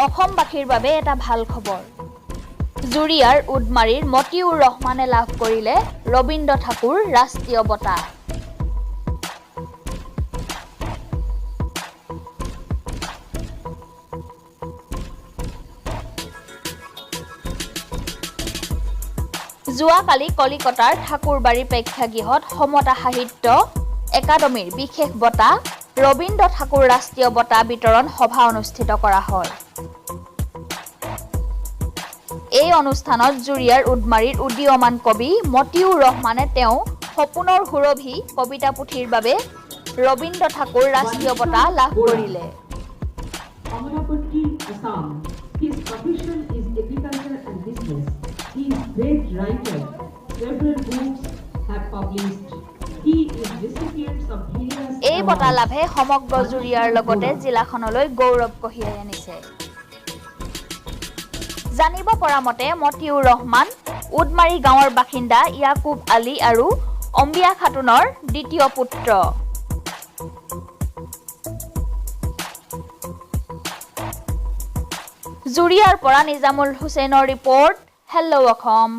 অসমবাসীৰ বাবে এটা ভাল খবৰ। জুৰিয়াৰ উডমাৰীৰ মতিউৰ ৰহমানে লাভ কৰিলে ৰবীন্দ্ৰ ঠাকুৰ ৰাষ্ট্ৰীয় বঁটা। যোৱাকালি কলিকতাৰ ঠাকুৰবাৰী প্ৰেক্ষাগৃহত সমতা সাহিত্য একাডেমীৰ বিশেষ বঁটা ৰবীন্দ্ৰ ঠাকুৰ ৰাষ্ট্ৰীয় বঁটা বিতৰণ সভা অনুষ্ঠিত কৰা হয়। এই অনুষ্ঠানত জুৰিয়াৰ উডমাৰীৰ উদীয়মান কবি মতিউৰ ৰহমানে তেওঁ সপোনৰ সুৰভি কবিতা পুথিৰ বাবে ৰবীন্দ্ৰ ঠাকুৰ ৰাষ্ট্ৰীয় বঁটা লাভ কৰিলে। Amarapatty, Assam. His profession is agriculture and business. He is great writer. Several books have published. He is recipient of various এই বঁটা লাভে সমগ্ৰ জুৰিয়াৰ লগতে জিলাখনলৈ গৌৰৱ কঢ়িয়াই আনিছে। জানিব পৰা মতে মতিউৰ ৰহমান উডমাৰী গাঁৱৰ বাসিন্দা ইয়াকুব আলী আৰু অম্বিয়া খাতুনৰ দ্বিতীয় পুত্ৰ। জুৰিয়াৰ পৰা নিজামুল হুছেইনৰ ৰিপৰ্ট, হেল্ল' অসম।